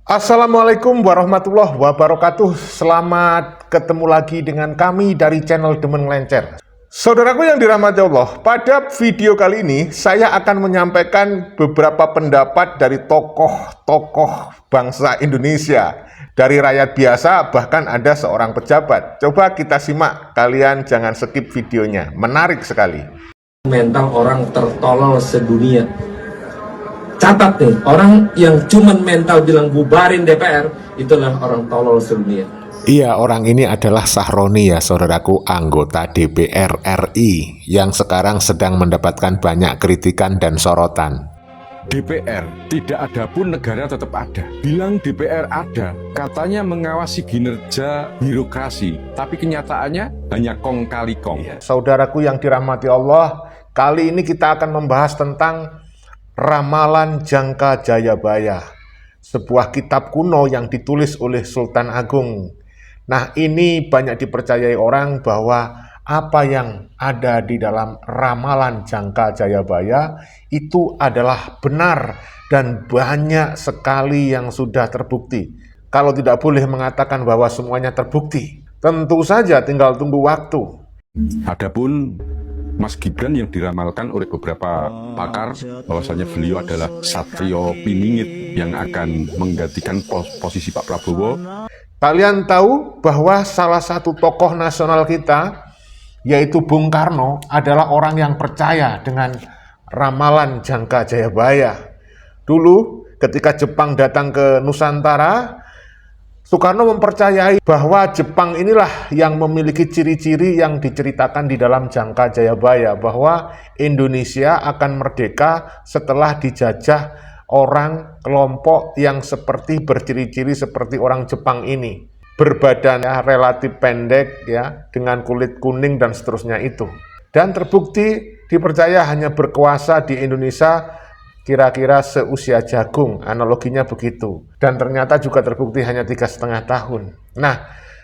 Assalamualaikum warahmatullahi wabarakatuh. Selamat ketemu lagi dengan kami dari channel Demen Ngelencer. Saudaraku yang dirahmati Allah, pada video kali ini saya akan menyampaikan beberapa pendapat dari tokoh-tokoh bangsa Indonesia, dari rakyat biasa bahkan ada seorang pejabat. Coba kita simak, kalian jangan skip videonya, menarik sekali. Mental orang tertolol sedunia. Catat nih, orang yang cuman mental bilang bubarin DPR, itulah orang tolol sedunia. Iya, orang ini adalah Sahroni ya saudaraku, anggota DPR RI yang sekarang sedang mendapatkan banyak kritikan dan sorotan. DPR tidak ada pun negara tetap ada. Bilang DPR ada, katanya mengawasi kinerja birokrasi, tapi kenyataannya hanya kong kali kong. Saudaraku yang dirahmati Allah, kali ini kita akan membahas tentang Ramalan Jangka Jayabaya, sebuah kitab kuno yang ditulis oleh Sultan Agung. Nah, ini banyak dipercayai orang bahwa apa yang ada di dalam Ramalan Jangka Jayabaya itu adalah benar dan banyak sekali yang sudah terbukti. Kalau tidak boleh mengatakan bahwa semuanya terbukti, tentu saja tinggal tunggu waktu. Adapun Mas Gibran yang diramalkan oleh beberapa pakar bahwasanya beliau adalah Satrio Piningit yang akan menggantikan posisi Pak Prabowo. Kalian tahu bahwa salah satu tokoh nasional kita, yaitu Bung Karno, adalah orang yang percaya dengan Ramalan Jangka Jayabaya. Dulu ketika Jepang datang ke Nusantara, Soekarno mempercayai bahwa Jepang inilah yang memiliki ciri-ciri yang diceritakan di dalam Jangka Jayabaya, bahwa Indonesia akan merdeka setelah dijajah orang kelompok yang seperti berciri-ciri seperti orang Jepang ini. Berbadan relatif pendek ya, dengan kulit kuning dan seterusnya itu. Dan terbukti dipercaya hanya berkuasa di Indonesia kira-kira seusia jagung, analoginya begitu. Dan ternyata juga terbukti hanya 3,5 tahun. Nah,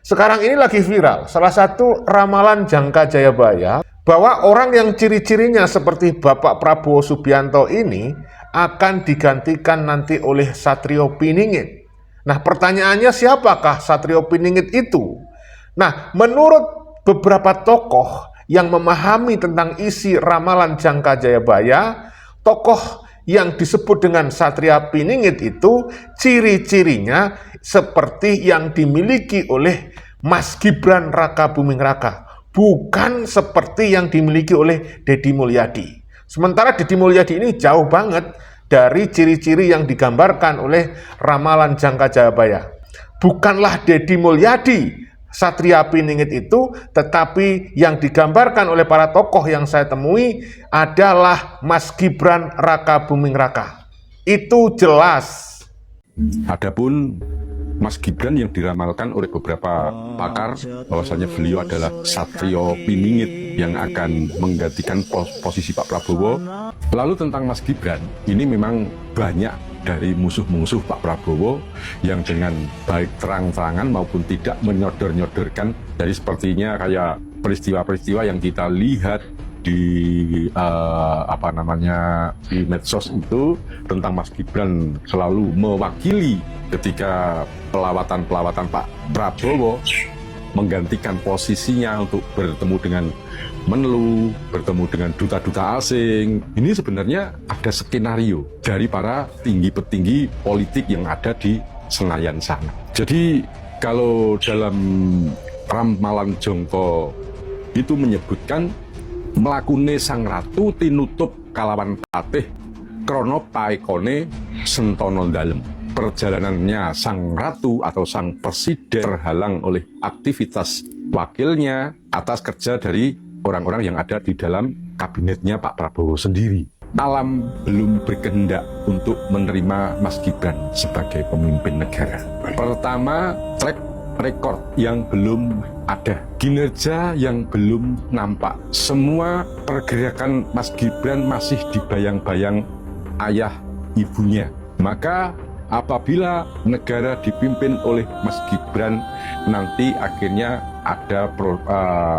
sekarang ini lagi viral, salah satu ramalan Jangka Jayabaya, bahwa orang yang ciri-cirinya seperti Bapak Prabowo Subianto ini akan digantikan nanti oleh Satrio Piningit. Nah, pertanyaannya siapakah Satrio Piningit itu? Nah, menurut beberapa tokoh yang memahami tentang isi ramalan Jangka Jayabaya, tokoh yang disebut dengan Satria Piningit itu ciri-cirinya seperti yang dimiliki oleh Mas Gibran Raka Buming Raka, bukan seperti yang dimiliki oleh Deddy Mulyadi. Sementara Deddy Mulyadi ini jauh banget dari ciri-ciri yang digambarkan oleh ramalan Jangka Jayabaya. Bukanlah Deddy Mulyadi Satria Piningit itu, tetapi yang digambarkan oleh para tokoh yang saya temui adalah Mas Gibran Raka Buming Raka. Itu jelas. Adapun Mas Gibran yang diramalkan oleh beberapa pakar bahwasanya beliau adalah Satrio Piningit yang akan menggantikan posisi Pak Prabowo. Lalu tentang Mas Gibran, ini memang banyak dari musuh-musuh Pak Prabowo yang dengan baik terang-terangan maupun tidak menyodor-nyodorkan. Jadi sepertinya kayak peristiwa-peristiwa yang kita lihat di di medsos itu tentang Mas Gibran selalu mewakili ketika pelawatan Pak Prabowo menggantikan posisinya untuk bertemu dengan Menlu, bertemu dengan duta-duta asing. Ini sebenarnya ada skenario dari para tinggi-petinggi politik yang ada di Senayan sana. Jadi kalau dalam Ramalan Jangka itu menyebutkan melakune sang ratu tinutup kalawan patih krono paekone sentono dalem. Perjalanannya sang ratu atau sang presiden terhalang oleh aktivitas wakilnya atas kerja dari orang-orang yang ada di dalam kabinetnya Pak Prabowo sendiri. Alam belum berkehendak untuk menerima Mas Gibran sebagai pemimpin negara. Pertama, track record yang belum ada, kinerja yang belum nampak. Semua pergerakan Mas Gibran masih dibayang-bayang ayah ibunya. Maka apabila negara dipimpin oleh Mas Gibran, nanti akhirnya ada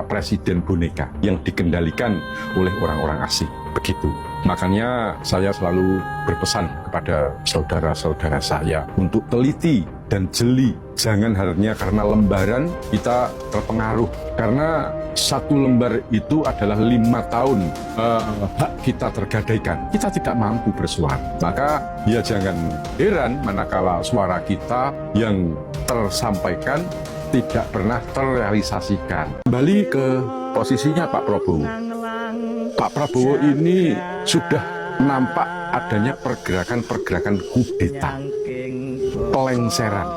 presiden boneka yang dikendalikan oleh orang-orang asing. Begitu. Makanya saya selalu berpesan kepada saudara-saudara saya untuk teliti dan jeli. Jangan hanya karena lembaran kita terpengaruh. Karena satu lembar itu adalah 5 tahun hak kita tergadaikan. Kita tidak mampu bersuara. Maka ya jangan heran manakala suara kita yang tersampaikan tidak pernah terrealisasikan. Kembali ke posisinya Pak Prabowo. Pak Prabowo ini sudah nampak adanya pergerakan-pergerakan kudeta, pelengseran,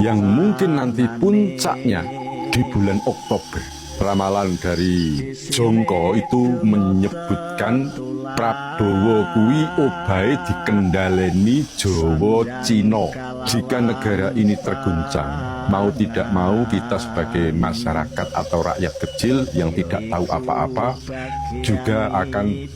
yang mungkin nanti puncaknya di bulan Oktober. Ramalan dari Jongko itu menyebutkan Prabowo kuwi obahe dikendaleni Jawa Cina. Jika negara ini terguncang, mau tidak mau kita sebagai masyarakat atau rakyat kecil yang tidak tahu apa-apa juga akan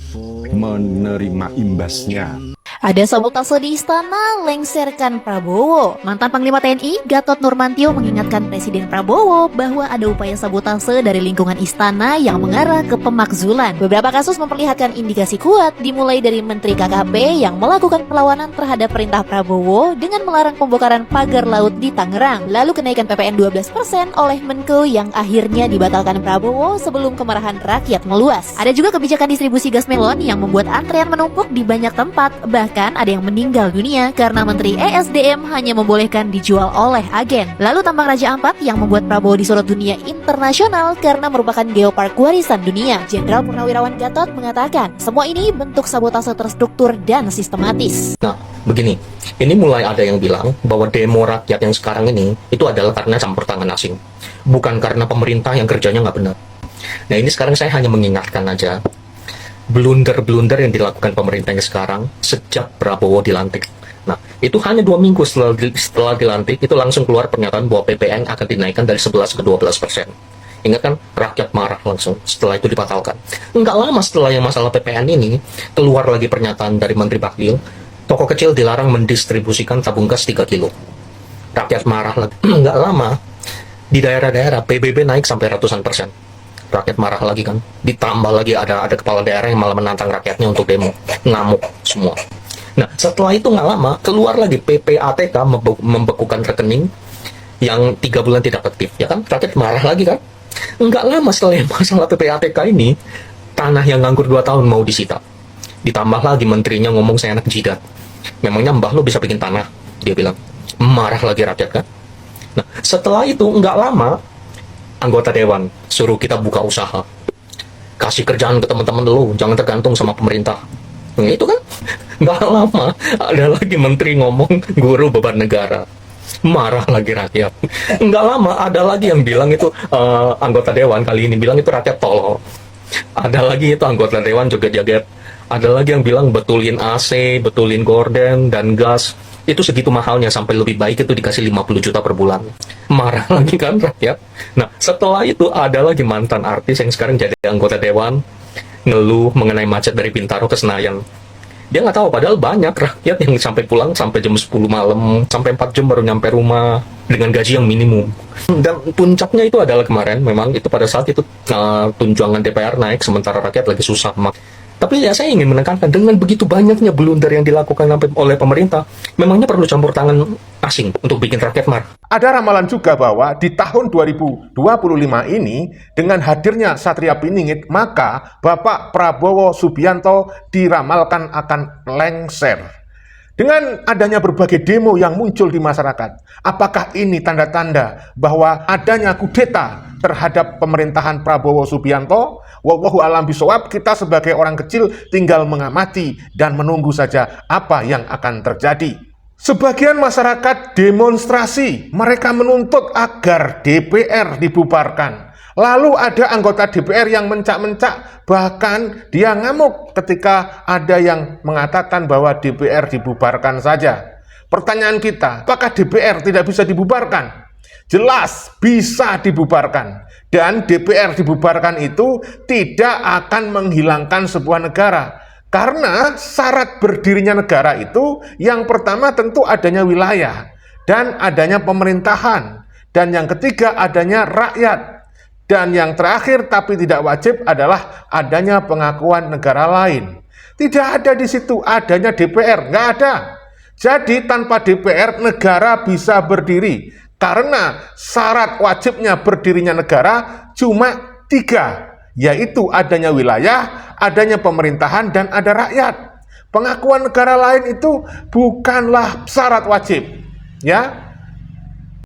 menerima imbasnya. Ada sabotase di istana, lengserkan Prabowo. Mantan Panglima TNI Gatot Nurmantio mengingatkan Presiden Prabowo bahwa ada upaya sabotase dari lingkungan istana yang mengarah ke pemakzulan. Beberapa kasus memperlihatkan indikasi kuat, dimulai dari Menteri KKP yang melakukan perlawanan terhadap perintah Prabowo dengan melarang pembongkaran pagar laut di Tangerang. Lalu kenaikan PPN 12% oleh Menko yang akhirnya dibatalkan Prabowo sebelum kemarahan rakyat meluas. Ada juga kebijakan distribusi gas melon yang membuat antrean menumpuk di banyak tempat. Bahkan ada yang meninggal dunia karena Menteri ESDM hanya membolehkan dijual oleh agen. Lalu tampang Raja Ampat yang membuat Prabowo disorot dunia internasional karena merupakan geopark warisan dunia. Jenderal Purnawirawan Gatot mengatakan, semua ini bentuk sabotase terstruktur dan sistematis. Nah, begini, ini mulai ada yang bilang bahwa demo rakyat yang sekarang ini itu adalah karena campur tangan asing, bukan karena pemerintah yang kerjanya nggak benar. Nah, ini sekarang saya hanya mengingatkan aja blunder-blunder yang dilakukan pemerintah yang sekarang sejak Prabowo dilantik. Nah, itu hanya 2 minggu setelah dilantik, itu langsung keluar pernyataan bahwa PPN akan dinaikkan dari 11 ke 12%. Ingat kan, rakyat marah langsung setelah itu dibatalkan. Enggak lama setelah yang masalah PPN ini, keluar lagi pernyataan dari Menteri Bahlil, toko kecil dilarang mendistribusikan tabung gas 3 kilo. Rakyat marah lagi. Enggak lama, di daerah-daerah PBB naik sampai ratusan persen. Rakyat marah lagi kan, ditambah lagi ada kepala daerah yang malah menantang rakyatnya untuk demo, ngamuk semua. Nah, setelah itu nggak lama keluar lagi PPATK membekukan rekening yang 3 bulan tidak aktif, ya kan, rakyat marah lagi kan. Nggak lama setelah masalah PPATK ini, tanah yang nganggur 2 tahun mau disita, ditambah lagi menterinya ngomong saya anak jidat, memangnya mbah lo bisa bikin tanah, dia bilang. Marah lagi rakyat kan. Nah, setelah itu nggak lama anggota dewan suruh kita buka usaha, kasih kerjaan ke teman-teman dulu, jangan tergantung sama pemerintah. Nah, itu kan nggak lama ada lagi menteri ngomong guru beban negara, marah lagi rakyat. Nggak lama ada lagi yang bilang itu anggota dewan kali ini bilang itu rakyat tolol. Ada lagi itu anggota dewan juga jaget, ada lagi yang bilang betulin AC, betulin gorden dan gas itu segitu mahalnya, sampai lebih baik itu dikasih 50 juta per bulan. Marah lagi kan rakyat. Nah, setelah itu ada lagi mantan artis yang sekarang jadi anggota dewan ngeluh mengenai macet dari Bintaro ke Senayan. Dia nggak tahu padahal banyak rakyat yang sampai pulang sampai jam 10 malam, sampai 4 jam baru nyampe rumah dengan gaji yang minimum. Dan puncaknya itu adalah kemarin, memang itu pada saat itu tunjangan DPR naik sementara rakyat lagi susah. Tapi ya saya ingin menekankan, dengan begitu banyaknya blunder yang dilakukan oleh pemerintah, memangnya perlu campur tangan asing untuk bikin rakyat marah. Ada ramalan juga bahwa di tahun 2025 ini, dengan hadirnya Satria Piningit, maka Bapak Prabowo Subianto diramalkan akan lengser. Dengan adanya berbagai demo yang muncul di masyarakat, apakah ini tanda-tanda bahwa adanya kudeta terhadap pemerintahan Prabowo Subianto? Wallahu a'lam bishawab, kita sebagai orang kecil tinggal mengamati dan menunggu saja apa yang akan terjadi. Sebagian masyarakat demonstrasi, mereka menuntut agar DPR dibubarkan. Lalu ada anggota DPR yang mencak-mencak, bahkan dia ngamuk ketika ada yang mengatakan bahwa DPR dibubarkan saja. Pertanyaan kita, apakah DPR tidak bisa dibubarkan? Jelas bisa dibubarkan. Dan DPR dibubarkan itu tidak akan menghilangkan sebuah negara. Karena syarat berdirinya negara itu yang pertama tentu adanya wilayah dan adanya pemerintahan. Dan yang ketiga adanya rakyat. Dan yang terakhir tapi tidak wajib adalah adanya pengakuan negara lain. Tidak ada di situ adanya DPR, nggak ada. Jadi tanpa DPR negara bisa berdiri karena syarat wajibnya berdirinya negara cuma 3, yaitu adanya wilayah, adanya pemerintahan, dan ada rakyat. Pengakuan negara lain itu bukanlah syarat wajib, ya.